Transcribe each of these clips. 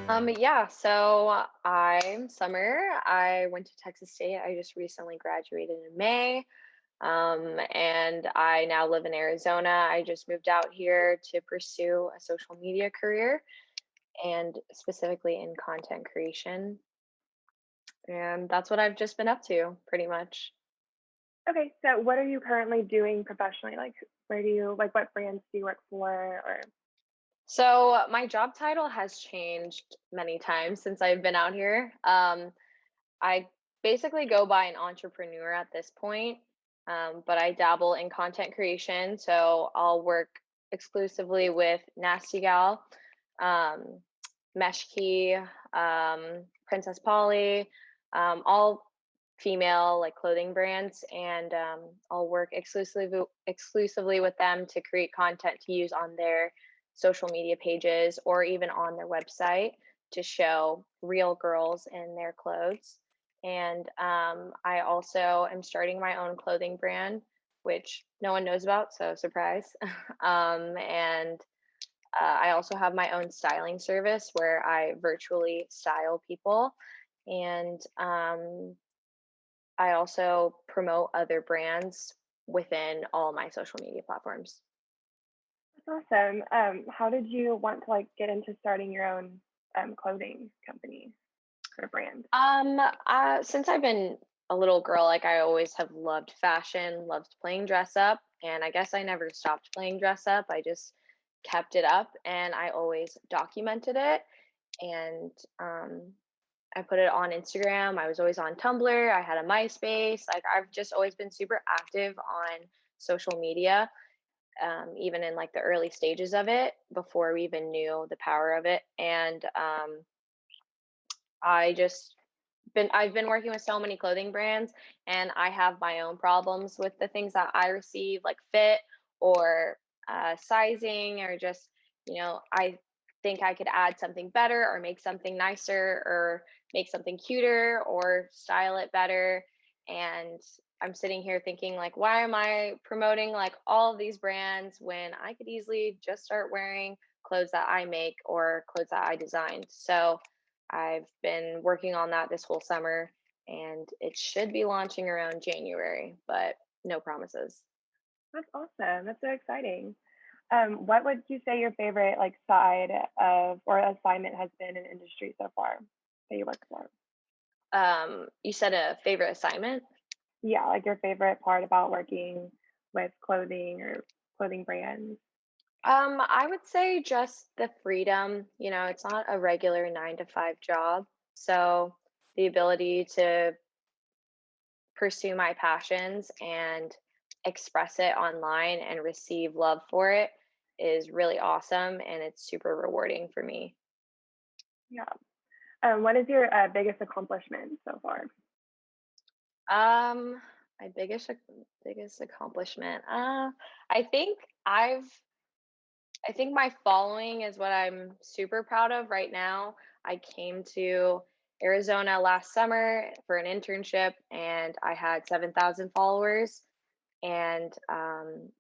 Yeah, so I'm Summer. I went to Texas State. I just recently graduated in May. And I now live in Arizona. I just moved out here to pursue a social media career and specifically in content creation. And that's what I've just been up to pretty much. Okay, so what are you currently doing professionally? Like, where do you like what brands do you work for? Or So my job title has changed many times since I've been out here. I basically go by an entrepreneur at this point, but I dabble in content creation. So I'll work exclusively with Nasty Gal, um, Mesh Key, Princess Polly, all female like clothing brands, and I'll work exclusively with them to create content to use on their social media pages or even on their website to show real girls in their clothes. And I also am starting my own clothing brand, which no one knows about, so surprise. And I also have my own styling service where I virtually style people. And I also promote other brands within all my social media platforms. that's awesome. How did you want to like get into starting your own clothing company or brand? Since I've been a little girl, like I always have loved fashion, loved playing dress up, and I guess I never stopped playing dress up. I just kept it up, and I always documented it, and I put it on Instagram. I was always on Tumblr. I had a MySpace. Like I've just always been super active on social media, even in like the early stages of it before we even knew the power of it, and I've been working with so many clothing brands, and I have my own problems with the things that I receive, like fit or sizing, or just, I think I could add something better or make something nicer or make something cuter or style it better. And I'm sitting here thinking, like, why am I promoting like all of these brands when I could easily just start wearing clothes that I make or clothes that I designed? So, I've been working on that this whole summer and it should be launching around January, but no promises. That's awesome. That's so exciting. What would you say your favorite like side of or assignment has been in industry so far that you work for? You said a favorite assignment? Yeah, like your favorite part about working with clothing or clothing brands. I would say just the freedom. It's not a regular 9 to 5 job. So the ability to pursue my passions and express it online and receive love for it is really awesome and it's super rewarding for me. Yeah. What is your biggest accomplishment so far? Um, my biggest accomplishment. I think I've I think my following is what I'm super proud of right now. I came to Arizona last summer for an internship and I had 7,000 followers. And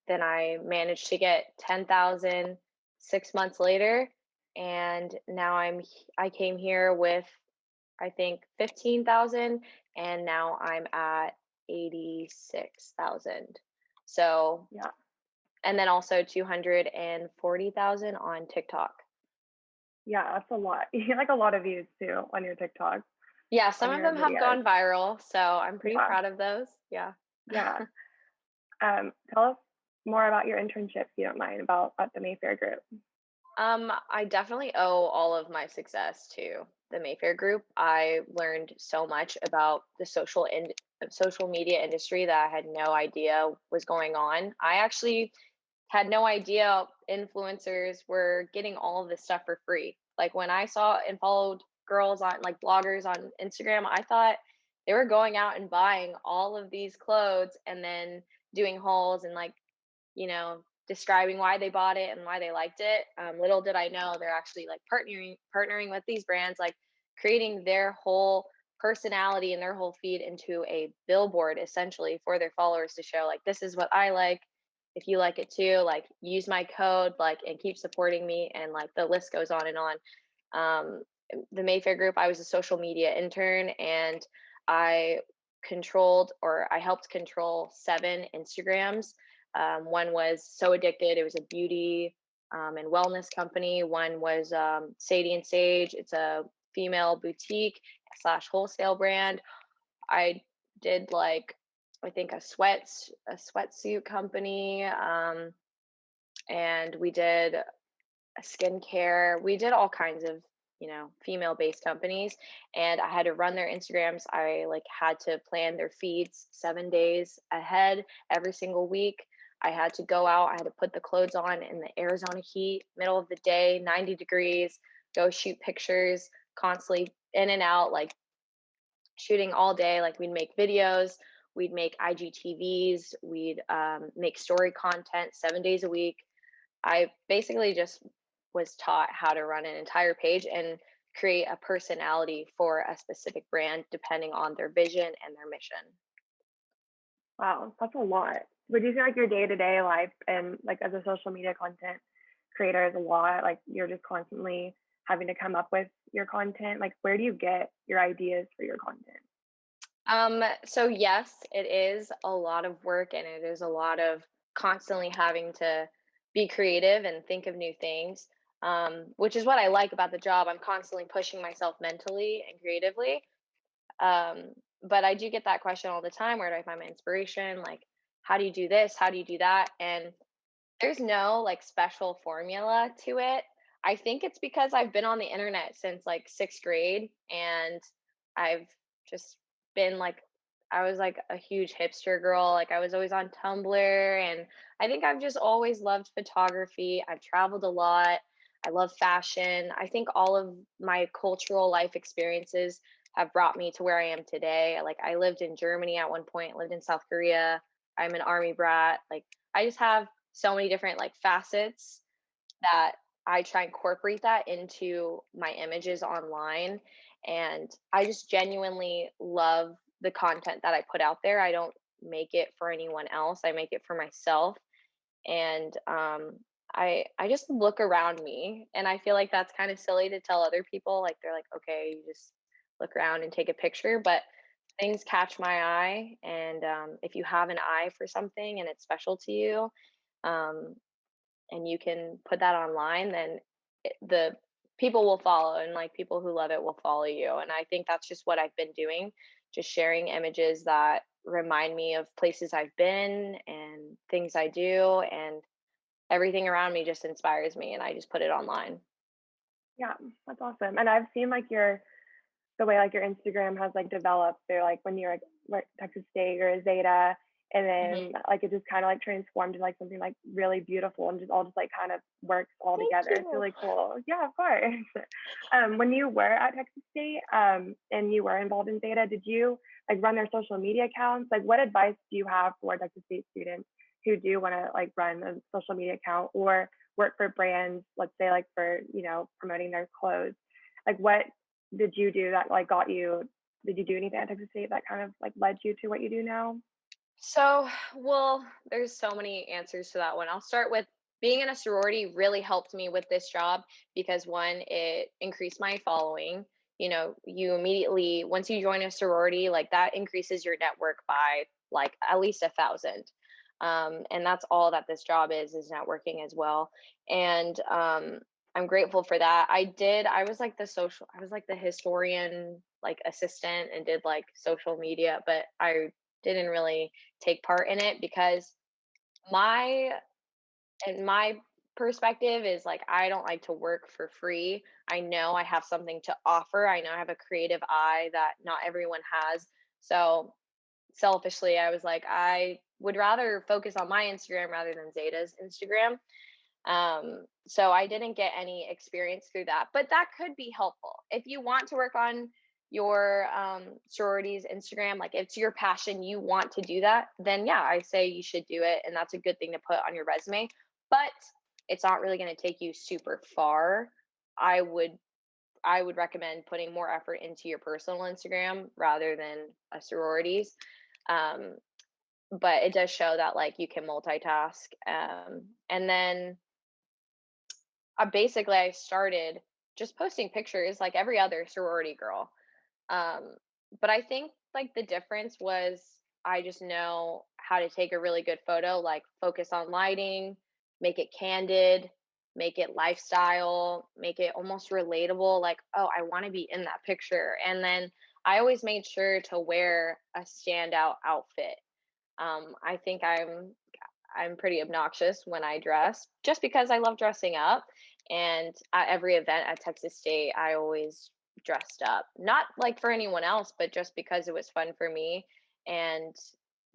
then I managed to get 10,000 6 months later. And now I came here with I think 15,000 and now I'm at 86,000. So, Yeah. and then also 240,000 on TikTok. Yeah, that's a lot. You get like a lot of views too on your TikTok Yeah, some on of your them have videos. gone viral, so I'm pretty Yeah. proud of those. Yeah. Yeah. Tell us more about your internship, if you don't mind, about at the Mayfair Group. I definitely owe all of my success to the Mayfair Group. I learned so much about the social media industry that I had no idea was going on. I actually had no idea influencers were getting all of this stuff for free. Like when I saw and followed girls on like bloggers on Instagram, I thought they were going out and buying all of these clothes and then doing hauls and like describing why they bought it and why they liked it. Little did I know they're actually like partnering with these brands, like creating their whole personality and their whole feed into a billboard essentially for their followers to show like this is what I like. If you like it too, like use my code, like and keep supporting me, and like the list goes on and on. the Mayfair Group, I was a social media intern, and I I helped control 7 Instagrams. One was So Addicted, it was a beauty and wellness company. One was Sadie and Sage, it's a female boutique slash wholesale brand. I did like, I think a sweatsuit company, and we did a skincare. We did all kinds of, female-based companies, and I had to run their Instagrams. I, like, had to plan their feeds 7 days ahead every single week. I had to go out, I had to put the clothes on in the Arizona heat, middle of the day, 90 degrees, go shoot pictures, constantly in and out, like, shooting all day. Like, we'd make videos, we'd make IGTVs, we'd, make story content 7 days a week. I basically just was taught how to run an entire page and create a personality for a specific brand depending on their vision and their mission. Wow, that's a lot. Would you say like your day-to-day life and like as a social media content creator is a lot? Like you're just constantly having to come up with your content. Like where do you get your ideas for your content? So yes, it is a lot of work, and it is a lot of constantly having to be creative and think of new things. Which is what I like about the job. I'm constantly pushing myself mentally and creatively. Um, but I do get that question all the time. Where do I find my inspiration? Like, how do you do this? How do you do that? And there's no, like, special formula to it. I think it's because I've been on the internet since, like, 6th grade, and I've just been, like, I was, like, a huge hipster girl, like, I was always on Tumblr, and I think I've just always loved photography. I've traveled a lot. I love fashion. I think all of my cultural life experiences have brought me to where I am today. Like, I lived in Germany at one point, lived in South Korea. I'm an army brat. Like, I just have so many different, like, facets that I try and incorporate that into my images online, and I just genuinely love the content that I put out there. I don't make it for anyone else, I make it for myself, and, I just look around me, and I feel like that's kinda silly to tell other people, like, they're like, "Okay, you just look around and take a picture," but things catch my eye, and, if you have an eye for something and it's special to you, um, and you can put that online, then the people will follow, and like people who love it will follow you. And I think that's just what I've been doing, just sharing images that remind me of places I've been and things I do, and everything around me just inspires me, and I just put it online. Yeah, that's awesome. And I've seen like your the way like your Instagram has like developed. They're like when you're like Texas State or Zeta, and then Hmm. like it just kind of like transformed into like something like really beautiful and just all just like kind of works all Thank together. It's you. really cool. Yeah, of course. When you were at Texas State, and you were involved in Zeta, did you like run their social media accounts? Like, what advice do you have for Texas State students who do want to like run a social media account or work for brands? Let's say like for promoting their clothes. Like, what did you do that like got you did you do anything at Texas State that kind of like led you to what you do now? So, well, there's so many answers to that one. I'll start with being in a sorority really helped me with this job because one, it increased my following. You immediately, once you join a sorority, like that increases your network by like at least 1,000. And that's all that this job is networking as well. And I'm grateful for that. I was like the historian, like assistant, and did like social media, but I didn't really take part in it because my my perspective is like I don't like to work for free. I know I have something to offer. I know I have a creative eye that not everyone has. So selfishly, I was like, I would rather focus on my Instagram rather than Zeta's Instagram. So I didn't get any experience through that, but that could be helpful if you want to work on your sorority's Instagram. Like, if it's your passion, you want to do that, then yeah, I say you should do it, and that's a good thing to put on your resume. But it's not really going to take you super far. I would I would recommend putting more effort into your personal Instagram rather than a sorority's. Um, but it does show that like you can multitask. And then basically I started. just posting pictures like every other sorority girl. Um, but I think like the difference was I just know how to take a really good photo, like focus on lighting, make it candid, make it lifestyle, make it almost relatable. Like, oh, I want to be in that picture. And then I always made sure to wear a standout outfit. I think I'm pretty obnoxious when I dress just because I love dressing up. And at every event at Texas State, I always dressed up. Not like for anyone else, but just because it was fun for me. And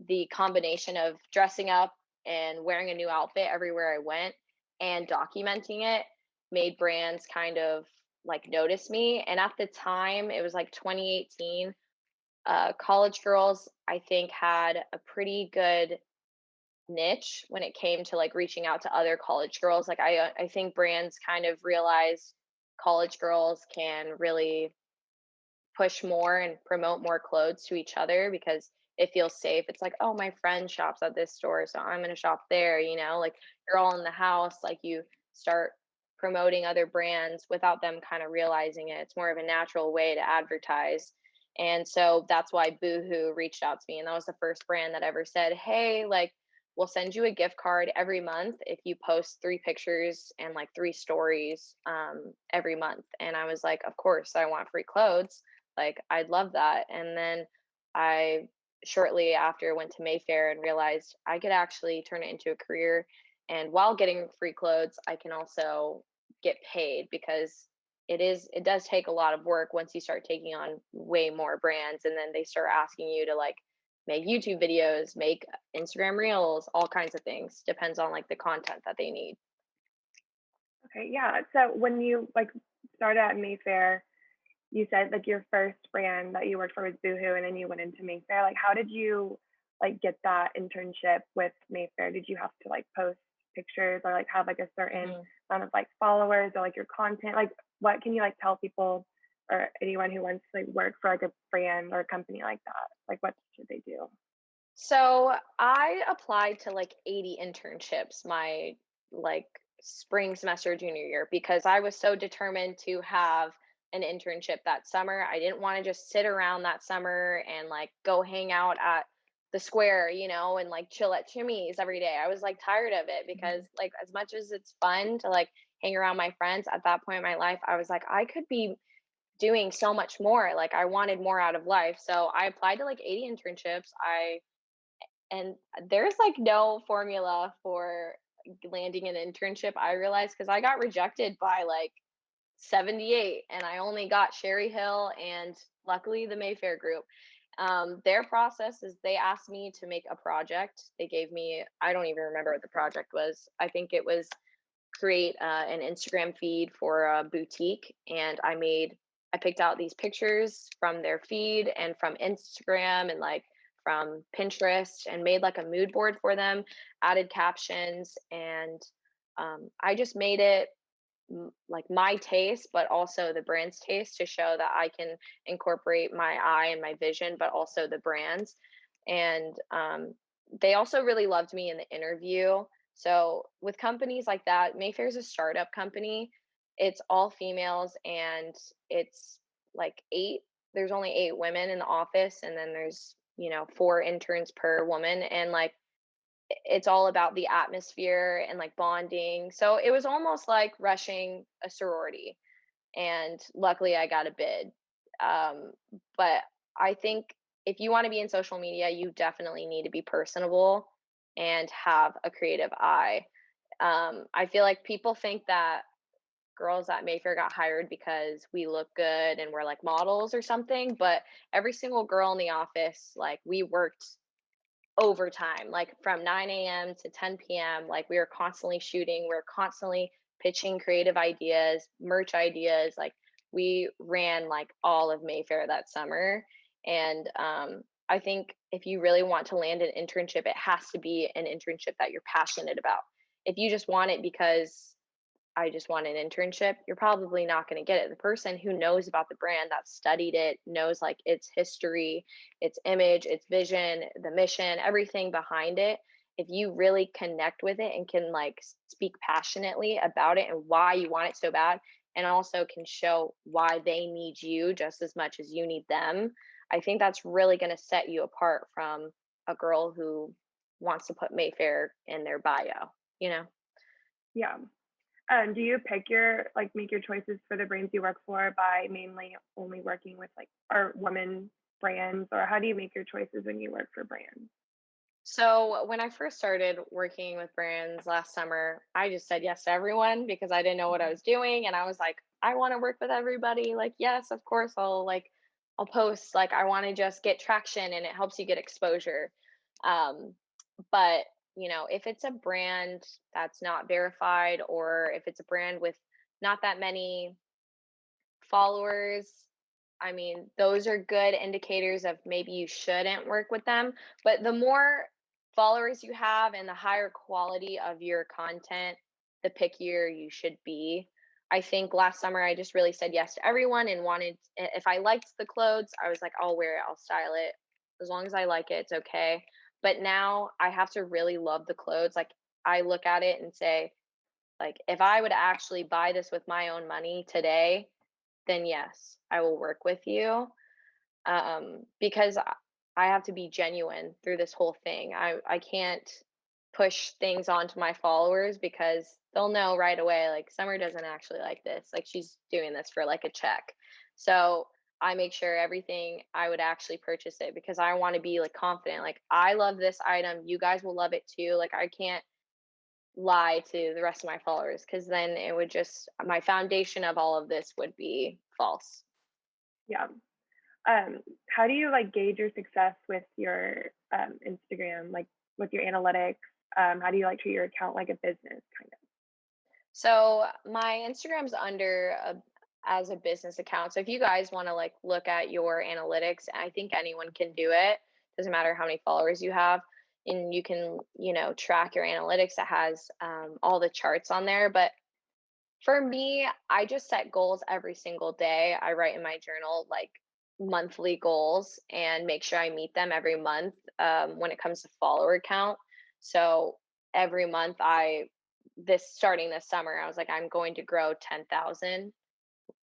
the combination of dressing up and wearing a new outfit everywhere I went and documenting it made brands kind of like notice me. And at the time, it was like 2018. College girls, I think, had a pretty good niche when it came to like reaching out to other college girls. Like I think brands kind of realize college girls can really push more and promote more clothes to each other because it feels safe. It's like, oh, my friend shops at this store, so I'm going to shop there, like you're all in the house, like you start promoting other brands without them kind of realizing it. It's more of a natural way to advertise. And so that's why Boohoo reached out to me. And that was the first brand that ever said, hey, like, we'll send you a gift card every month if you post 3 pictures and like 3 stories every month. And I was like, of course, I want free clothes, like, I'd love that. And then I shortly after went to Mayfair and realized I could actually turn it into a career. And while getting free clothes, I can also get paid because it does take a lot of work once you start taking on way more brands and then they start asking you to like make YouTube videos, make Instagram reels, all kinds of things. Depends on like the content that they need. Okay, yeah. So when you like started at Mayfair, you said like your first brand that you worked for was Boohoo, and then you went into Mayfair. Like, how did you like get that internship with Mayfair? Did you have to like post pictures or like have like a certain Mhm. amount of like followers or like your content? Like, what can you like tell people or anyone who wants to like work for like a brand or a company like that? Like, what should they do? So I applied to like 80 internships my like spring semester junior year because I was so determined to have an internship that summer. I didn't want to just sit around that summer and like go hang out at the square, and like chill at Chimmy's every day. I was like tired of it because Mhm. like as much as it's fun to like hang around my friends at that point in my life, I was like I could be doing so much more. Like I wanted more out of life. So I applied to like 80 internships. And there's like no formula for landing an internship, I realized, because I got rejected by like 78 and I only got Sherry Hill and luckily the Mayfair Group. Their process is they asked me to make a project. They gave me, I don't even remember what the project was. I think it was create an Instagram feed for a boutique. And I picked out these pictures from their feed and from Instagram and like from Pinterest and made like a mood board for them, added captions, and I just made it like my taste, but also the brand's taste to show that I can incorporate my eye and my vision, but also the brands. And they also really loved me in the interview. So with companies like that, Mayfair's a startup company. It's all females and it's like there's only 8 women in the office and then there's, 4 interns per woman. And like it's all about the atmosphere and like bonding. So it was almost like rushing a sorority. And luckily I got a bid. Um, but I think if you want to be in social media, you definitely need to be personable and have a creative eye. I feel like people think that girls at Mayfair got hired because we look good and we're like models or something, but every single girl in the office, like we worked overtime, like from 9 a.m. to 10 p.m. Like we were constantly shooting, we are constantly pitching creative ideas, merch ideas. Like we ran like all of Mayfair that summer. And I think if you really want to land an internship, it has to be an internship that you're passionate about. If you just want it because I just want an internship, you're probably not going to get it. The person who knows about the brand, that studied it, knows like its history, its image, its vision, the mission, everything behind it. If you really connect with it and can like speak passionately about it and why you want it so bad, and also can show why they need you just as much as you need them, I think that's really going to set you apart from a girl who wants to put Mayfair in their bio, you know? Yeah. Do you pick your like make your choices for the brands you work for by mainly only working with like or women brands, or how do you make your choices when you work for brands? So when I first started working with brands last summer, I just said yes to everyone because I didn't know what I Mhm. was doing, and I was like, I want to work with everybody. Like, yes, of course I'll post. Like, I want to just get traction, and it helps you get exposure. Um, but if it's a brand that's not verified, or if it's a brand with not that many followers, I mean, those are good indicators of maybe you shouldn't work with them. But the more followers you have and the higher quality of your content, the pickier you should be. I think last summer I just really said yes to everyone and wanted, if I liked the clothes, I was like, I'll wear it, I'll style it. As long as I like it, it's okay. But now I have to really love the clothes. Like, I look at it and say, like, if I would actually buy this with my own money today, then yes, I will work with you. Because I have to be genuine through this whole thing. I can't push things onto my followers because they'll know right away, like, Summer doesn't actually like this. Like, she's doing this for like a check. So I make sure everything I would actually purchase it because I want to be like confident. Like, I love this item, you guys will love it too. Like, I can't lie to the rest of my followers because then it would just, my foundation of all of this would be false. Yeah. How do you like gauge your success with your Instagram, like with your analytics? How do you like treat your account like a business kind of? So my Instagram's under as a business account. So if you guys want to like look at your analytics, I think anyone can do it. Doesn't matter how many followers you have, and you can track your analytics. It has all the charts on there. But for me, I just set goals every single day. I write in my journal like monthly goals and make sure I meet them every month when it comes to follower count. So every month, this starting this summer, I was like, I'm going to grow 10,000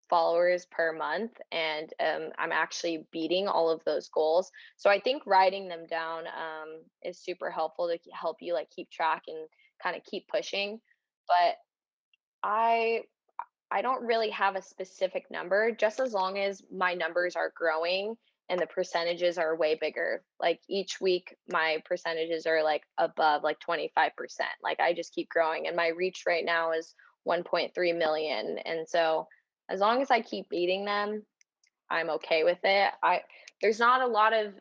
followers per month, and I'm actually beating all of those goals. So I think writing them down is super helpful to help you like keep track and kind of keep pushing. But I I don't really have a specific number, just as long as my numbers are growing and the percentages are way bigger. Like, each week, my percentages are like above like 25%. Like, I just keep growing, and my reach right now is 1.3 million. And so, as long as I keep beating them, I'm okay with it. There's not a lot of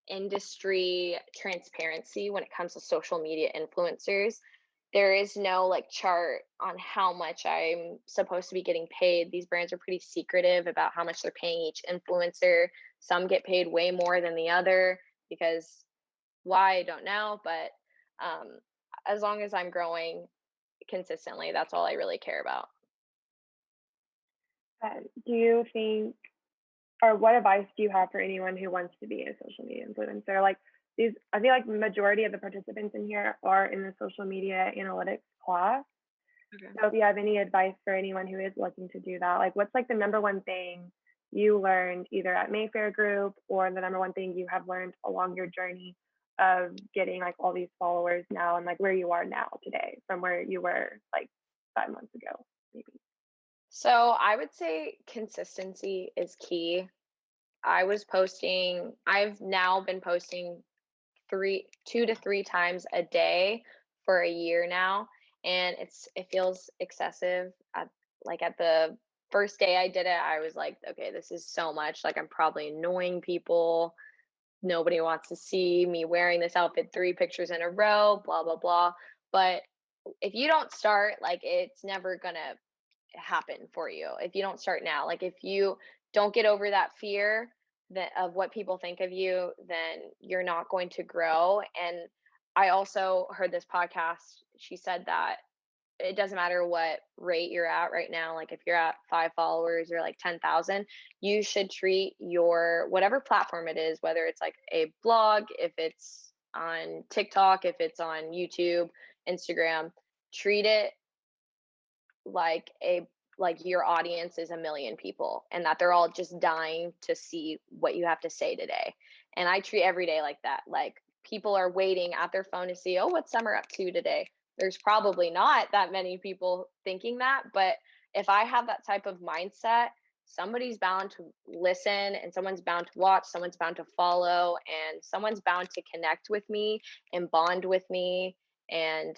industry transparency when it comes to social media influencers. There is no like chart on how much I'm supposed to be getting paid. These brands are pretty secretive about how much they're paying each influencer. Some get paid way more than the other because why, I don't know. But um, as long as I'm growing consistently, that's all I really care about. Do you think, or what advice do you have for anyone who wants to be a social media influencer? Like these, I feel like the majority of the participants in here are in the social media analytics class. Okay. So if you have any advice for anyone who is looking to do that, like what's like the number one thing you learned either at Mayfair Group, or the number one thing you have learned along your journey of getting like all these followers now, and like where you are now today from where you were like 5 months ago, maybe? So I would say consistency is key. I've now been posting 2 to 3 times a day for a year now, and it feels excessive. At the first day I did it, I was like, "Okay, this is so much, like, I'm probably annoying people. Nobody wants to see me wearing this outfit 3 pictures in a row, blah, blah, blah." But if you don't start, like, it's never gonna happen for you if you don't start now. Like, if you don't get over that fear that of what people think of you, then you're not going to grow. And I also heard this podcast. She said that it doesn't matter what rate you're at right now. Like, if you're at 5 followers or like 10,000, you should treat your whatever platform it is, whether it's like a blog, if it's on TikTok, if it's on YouTube, Instagram, treat it like a like your audience is a million people and that they're all just dying to see what you have to say today. And I treat every day like that. Like people are waiting at their phone to see, oh, what's Summer up to today? There's probably not that many people thinking that, but if I have that type of mindset, somebody's bound to listen and someone's bound to watch, someone's bound to follow, and someone's bound to connect with me and bond with me and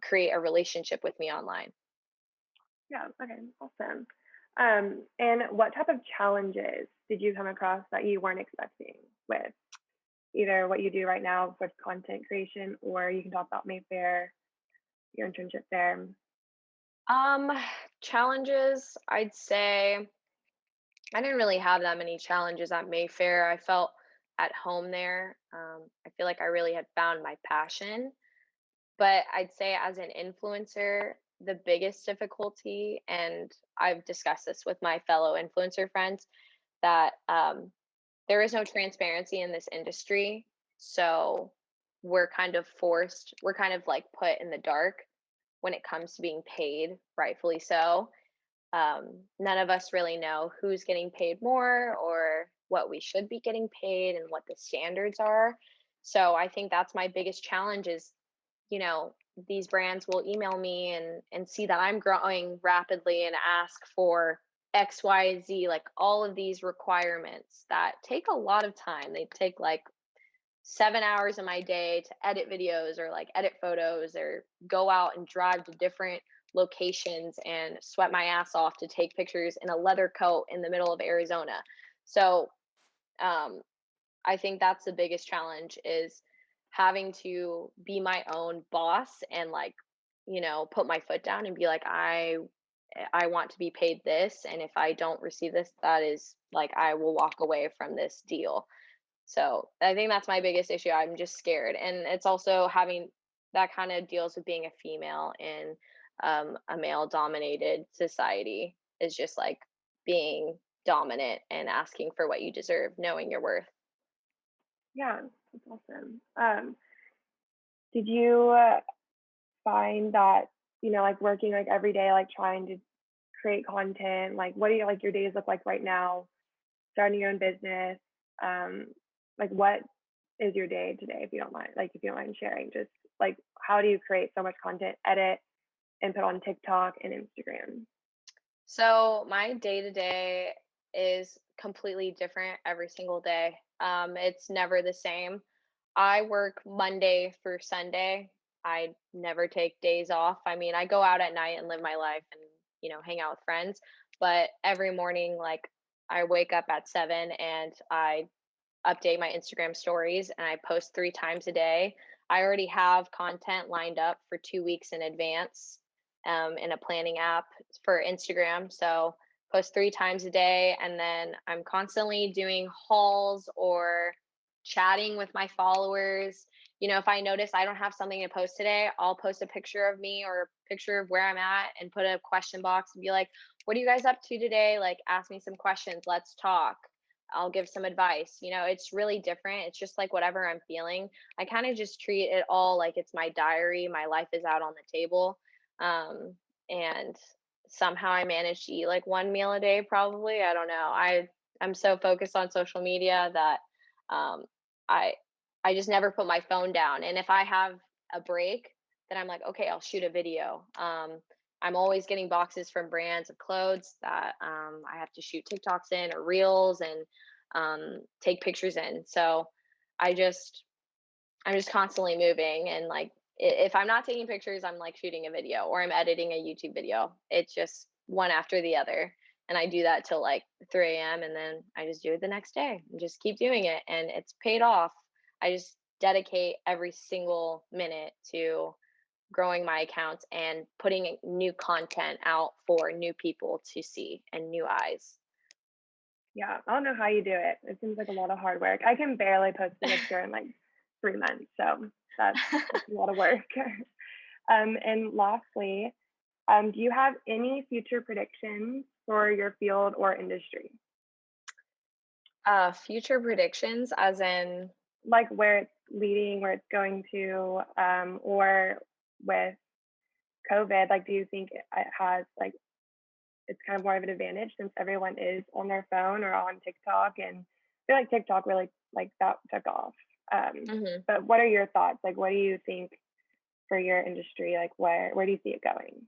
create a relationship with me online. Yeah, okay, awesome. And what type of challenges did you come across that you weren't expecting with either what you do right now with content creation, or you can talk about Mayfair, your internship there? Um, Challenges, I'd say I didn't really have that many challenges at Mayfair. I felt at home there. I feel like I really had found my passion. But I'd say as an influencer, the biggest difficulty, and I've discussed this with my fellow influencer friends, that there is no transparency in this industry. So we're kind of like put in the dark when it comes to being paid, rightfully so. None of us really know who's getting paid more or what we should be getting paid and what the standards are. So I think that's my biggest challenge is, you know, these brands will email me and see that I'm growing rapidly and ask for XYZ, like all of these requirements that take a lot of time. They take like 7 hours of my day to edit videos or like edit photos or go out and drive to different locations and sweat my ass off to take pictures in a leather coat in the middle of Arizona. So um, I think that's the biggest challenge is having to be my own boss and like, put my foot down and be like, I want to be paid this. And if I don't receive this, that is like I will walk away from this deal. So I think that's my biggest issue. I'm just scared. And it's also having that kind of deals with being a female in a male dominated society is just like being dominant and asking for what you deserve, knowing your worth. Yeah, that's awesome. Did you find that, like working like every day, like trying to create content, like what do you like your days look like right now, starting your own business? Um, like what is your day today, if you don't mind, like if you don't mind sharing, just like how do you create so much content, edit and put on TikTok and Instagram? So my day to day is completely different every single day. It's never the same. I work Monday through Sunday. I never take days off. I mean, I go out at night and live my life and, hang out with friends. But every morning, like, I wake up at 7 and I update my Instagram stories and I post 3 times a day. I already have content lined up for 2 weeks in advance in a planning app for Instagram. So post 3 times a day. And then I'm constantly doing hauls or chatting with my followers. If I notice I don't have something to post today, I'll post a picture of me or a picture of where I'm at and put a question box and be like, what are you guys up to today? Like, ask me some questions. Let's talk. I'll give some advice. It's really different. It's just like whatever I'm feeling. I kind of just treat it all like it's my diary. My life is out on the table. And somehow I manage to eat like one meal a day, probably. I don't know. I'm so focused on social media that um, I I just never put my phone down. And if I have a break, then I'm like, okay, I'll shoot a video. I'm always getting boxes from brands of clothes that I have to shoot TikToks in or reels and take pictures in. So I just I'm just constantly moving and like if I'm not taking pictures, I'm like shooting a video or I'm editing a YouTube video. It's just one after the other. And I do that till like 3 a.m. and then I just do it the next day and just keep doing it. And it's paid off. I just dedicate every single minute to growing my accounts and putting new content out for new people to see and new eyes. Yeah, I don't know how you do it. It seems like a lot of hard work. I can barely post a picture in like 3 months, so that's a lot of work. And lastly, do you have any future predictions for your field or industry? Future predictions, as in, Like where it's leading, where it's going to, or with COVID, like do you think it has like it's kind of more of an advantage since everyone is on their phone or on TikTok, and I feel like TikTok really like that took off. Mhm. But what are your thoughts? Like, what do you think for your industry? Like, where do you see it going?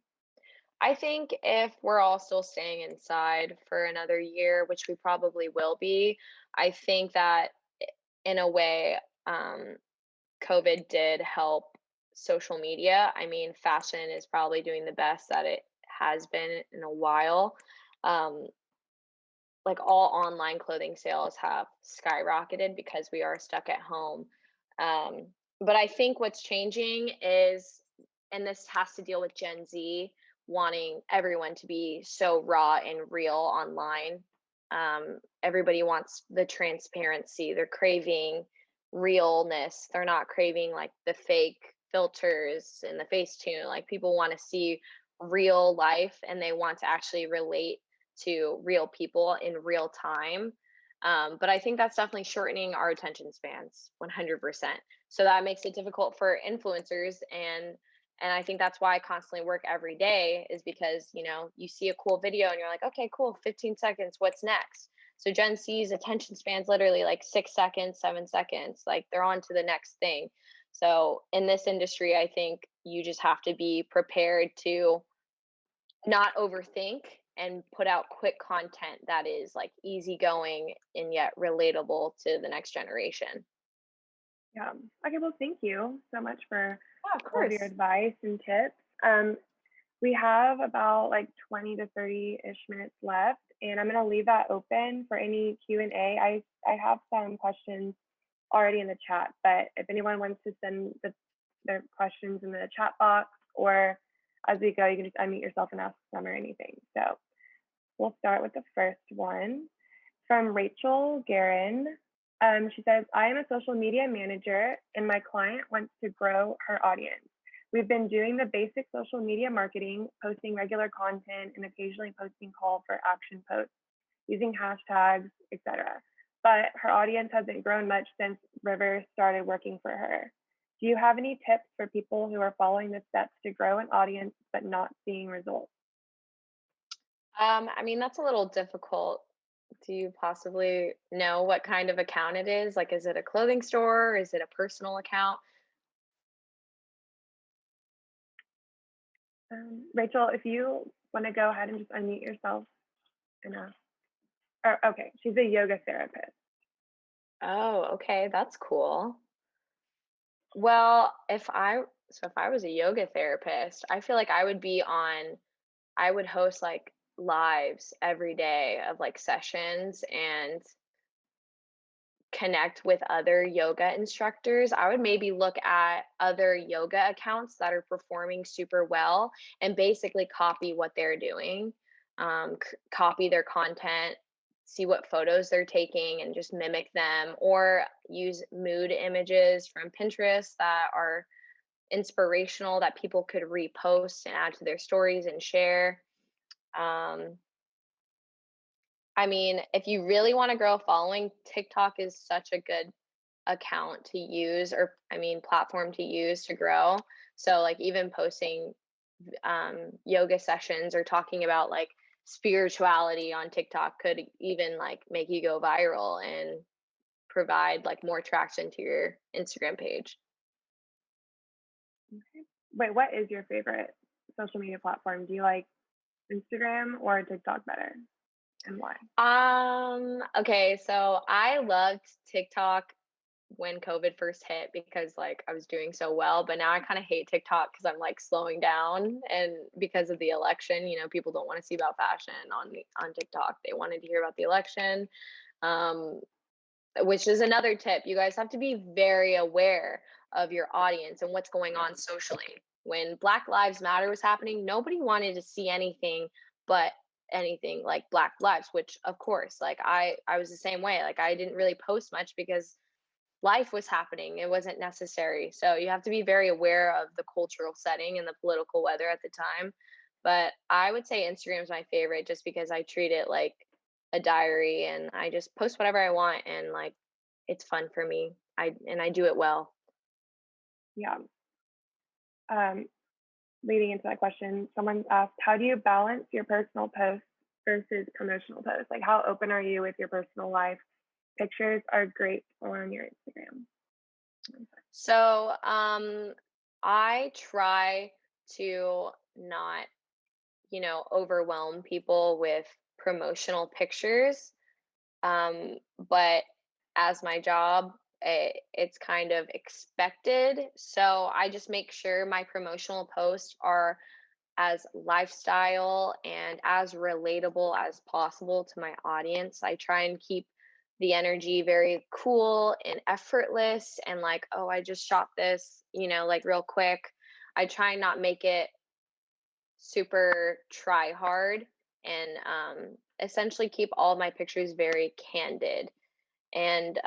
I think if we're all still staying inside for another year, which we probably will be, I think that in a way, COVID did help social media. I mean, fashion is probably doing the best that it has been in a while. Um, like all online clothing sales have skyrocketed because we are stuck at home. Um, but I think what's changing is, and this has to deal with Gen Z wanting everyone to be so raw and real online. Everybody wants the transparency. They're craving realness. They're not craving like the fake filters and the face tune. Like people want to see real life and they want to actually relate to real people in real time. But I think that's definitely shortening our attention spans 100%. So that makes it difficult for influencers and I think that's why I constantly work every day is because, you see a cool video and you're like, okay, cool, 15 seconds, what's next? So Gen Z's attention spans literally like 6 seconds, 7 seconds, like they're on to the next thing. So in this industry, I think you just have to be prepared to not overthink and put out quick content that is like easygoing and yet relatable to the next generation. Yeah. Okay. Well, thank you so much for Yeah, of all of your course. advice and tips. We have about like 20 to 30-ish minutes left, and I'm going to leave that open for any Q&A. I have some questions already in the chat, but if anyone wants to send their questions in the chat box or as we go, you can just unmute yourself and ask them or anything. So we'll start with the first one from Rachel Guerin. She says, I am a social media manager and my client wants to grow her audience. We've been doing the basic social media marketing, posting regular content, and occasionally posting call for action posts using hashtags, etc. But her audience hasn't grown much since River started working for her. Do you have any tips for people who are following the steps to grow an audience but not seeing results? I mean, that's a little difficult. Do you possibly know what kind of account it is? Like, is it a clothing store? Is it a personal account? Rachel, if you want to go ahead and just unmute yourself and ask. Or, okay, she's a yoga therapist. Oh, okay, that's cool. Well, if I was a yoga therapist, I feel like I would host like lives every day of like sessions and connect with other yoga instructors. I would maybe look at other yoga accounts that are performing super well and basically copy what they're doing, copy their content, see what photos they're taking, and just mimic them, or use mood images from Pinterest that are inspirational that people could repost and add to their stories and share. Um, I mean, if you really want to grow a following, TikTok is such a good account to use or I mean platform to use to grow. So like even posting yoga sessions or talking about like spirituality on TikTok could even like make you go viral and provide like more traction to your Instagram page. Okay. Wait, what is your favorite social media platform? Do you like Instagram or TikTok better, and why? Okay, so I loved TikTok when COVID first hit because like I was doing so well, but now I kind of hate TikTok because I'm like slowing down and because of the election, people don't want to see about fashion on TikTok. They wanted to hear about the election. Um, which is another tip. You guys have to be very aware of your audience and what's going on socially. When Black Lives Matter was happening, nobody wanted to see anything but anything like Black Lives, which of course, like I was the same way. Like I didn't really post much because life was happening. It wasn't necessary. So you have to be very aware of the cultural setting and the political weather at the time. But I would say Instagram is my favorite just because I treat it like a diary and I just post whatever I want and like it's fun for me. I do it well. Yeah. Um, leading into that question, someone asked, how do you balance your personal posts versus promotional posts? Like, how open are you with your personal life? Pictures are great on your Instagram. So, I try to not, overwhelm people with promotional pictures. But as my job, it's kind of expected. So I just make sure my promotional posts are as lifestyle and as relatable as possible to my audience. I try and keep the energy very cool and effortless and like, oh, I just shot this, like real quick. I try and not make it super try hard and essentially keep all my pictures very candid. And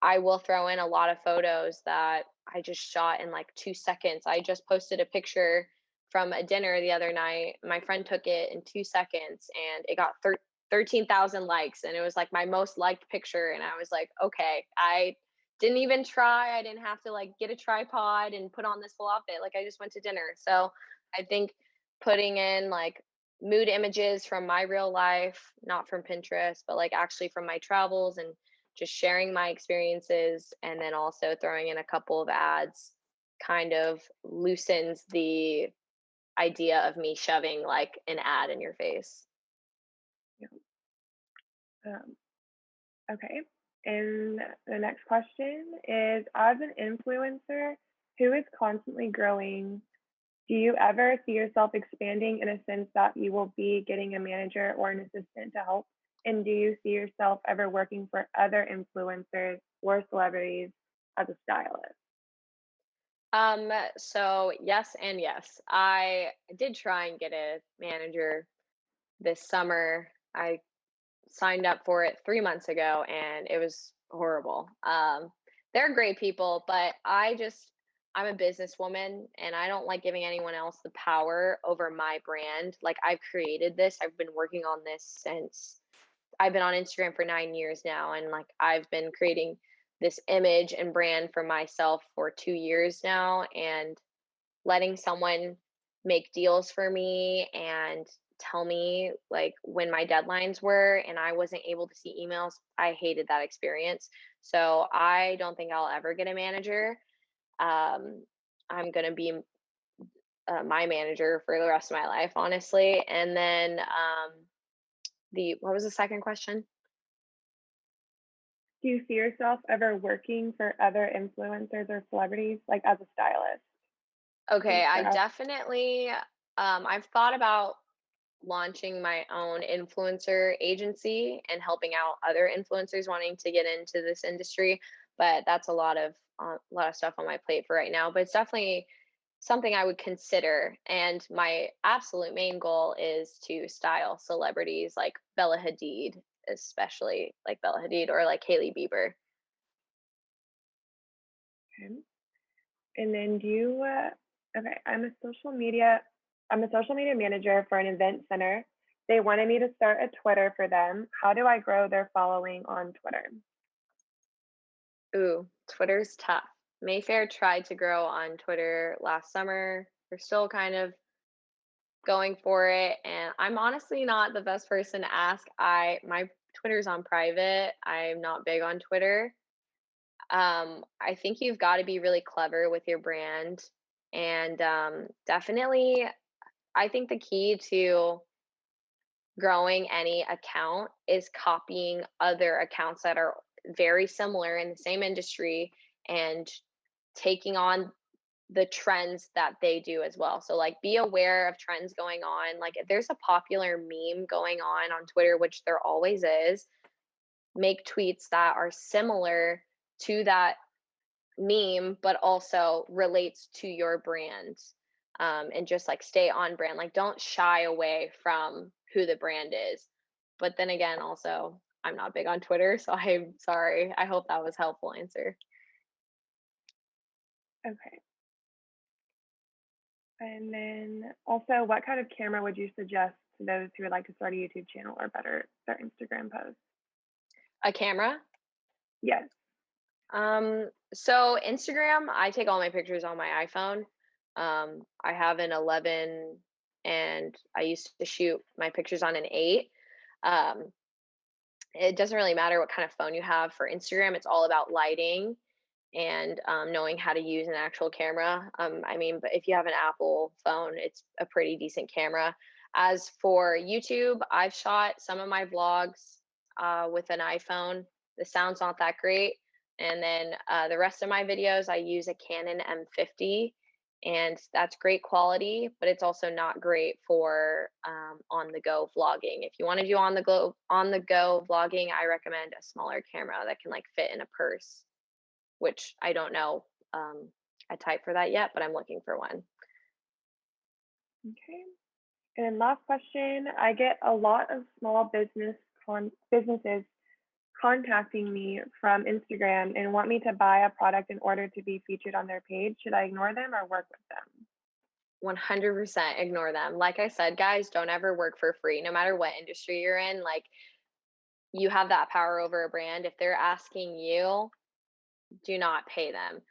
I will throw in a lot of photos that I just shot in like 2 seconds. I just posted a picture from a dinner the other night. My friend took it in 2 seconds and it got 13,000 likes. And it was like my most liked picture. And I was like, okay, I didn't even try. I didn't have to like get a tripod and put on this full outfit. Like I just went to dinner. So I think putting in like mood images from my real life, not from Pinterest, but like actually from my travels and just sharing my experiences and then also throwing in a couple of ads kind of loosens the idea of me shoving like an ad in your face. Yeah. Um, okay. And the next question is, as an influencer who is constantly growing, do you ever see yourself expanding in a sense that you will be getting a manager or an assistant to help? And do you see yourself ever working for other influencers or celebrities as a stylist? So yes and yes. I did try and get a manager this summer. I signed up for it 3 months ago and it was horrible. They're great people, but I'm a businesswoman and I don't like giving anyone else the power over my brand. Like I've created this, I've been working on this since I've been on Instagram for 9 years now. And like I've been creating this image and brand for myself for 2 years now. And letting someone make deals for me and tell me like when my deadlines were and I wasn't able to see emails, I hated that experience. So I don't think I'll ever get a manager. I'm going to be my manager for the rest of my life, honestly. And then the what was the second question? Do you see yourself ever working for other influencers or celebrities, like as a stylist? Okay, I For us, definitely I've thought about launching my own influencer agency and helping out other influencers wanting to get into this industry, but that's a lot of stuff on my plate for right now, but it's definitely something I would consider. And my absolute main goal is to style celebrities like Bella Hadid, especially like Bella Hadid or like Hailey Bieber. okay. And then do you, okay, I'm a social media manager for an event center. They wanted me to start a Twitter for them. How do I grow their following on Twitter? Ooh, Twitter's tough. Mayfair tried to grow on Twitter last summer. We're still kind of going for it, and I'm honestly not the best person to ask. My Twitter's on private. I'm not big on Twitter. I think you've got to be really clever with your brand, and definitely, I think the key to growing any account is copying other accounts that are very similar in the same industry and taking on the trends that they do as well. So like be aware of trends going on. Like if there's a popular meme going on Twitter, which there always is, make tweets that are similar to that meme but also relates to your brand. And just like stay on brand. Like don't shy away from who the brand is. But then again, also I'm not big on Twitter, so I'm sorry. I hope that was helpful answer. Okay. And then also, what kind of camera would you suggest to those who would like to start a YouTube channel or better their Instagram posts? A camera. Yes. So Instagram, I take all my pictures on my iPhone. I have an 11 and I used to shoot my pictures on an 8. Um, it doesn't really matter what kind of phone you have for Instagram. It's all about lighting and knowing how to use an actual camera. I mean, but if you have an Apple phone, it's a pretty decent camera. As for YouTube, I've shot some of my vlogs with an iPhone. The sound's not that great. And then the rest of my videos, I use a Canon M50, and that's great quality, but it's also not great for on the go vlogging. If you want to do on the go vlogging, I recommend a smaller camera that can like fit in a purse, which I don't know a type for that yet, but I'm looking for one. Okay. And last question, I get a lot of small businesses contacting me from Instagram and want me to buy a product in order to be featured on their page. Should I ignore them or work with them? 100% ignore them. Like I said, guys, don't ever work for free, no matter what industry you're in. Like, you have that power over a brand. If they're asking you, do not pay them.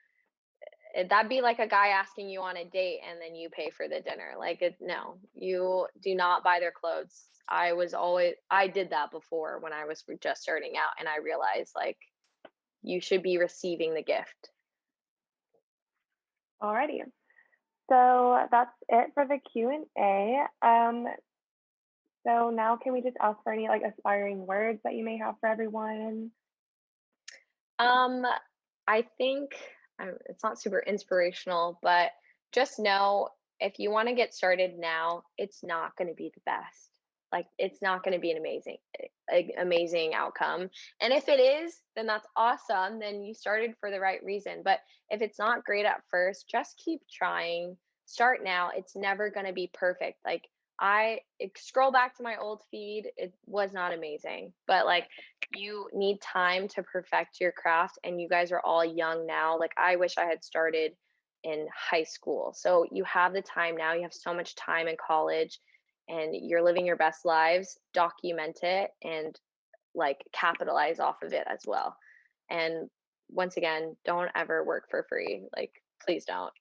That'd be like a guy asking you on a date and then you pay for the dinner. Like, no, you do not buy their clothes. I did that before when I was just starting out, and I realized like you should be receiving the gift. Alrighty. So that's it for the Q&A. So now can we just ask for any like aspiring words that you may have for everyone? Um, I think it's not super inspirational, but just know if you want to get started now, it's not going to be the best. Like, it's not going to be an amazing outcome. And if it is, then that's awesome. Then you started for the right reason. But if it's not great at first, just keep trying. Start now. It's never going to be perfect. Like, scroll back to my old feed. It was not amazing, but like, you need time to perfect your craft, and you guys are all young now. Like, I wish I had started in high school. So you have the time now. You have so much time in college and you're living your best lives. Document it and like capitalize off of it as well. And once again, don't ever work for free. Like, please don't.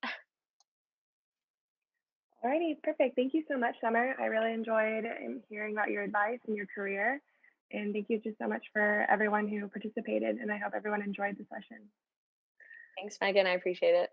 Alrighty, perfect. Thank you so much, Summer. I really enjoyed hearing about your advice and your career. And thank you just so much for everyone who participated. And I hope everyone enjoyed the session. Thanks, Megan. I appreciate it.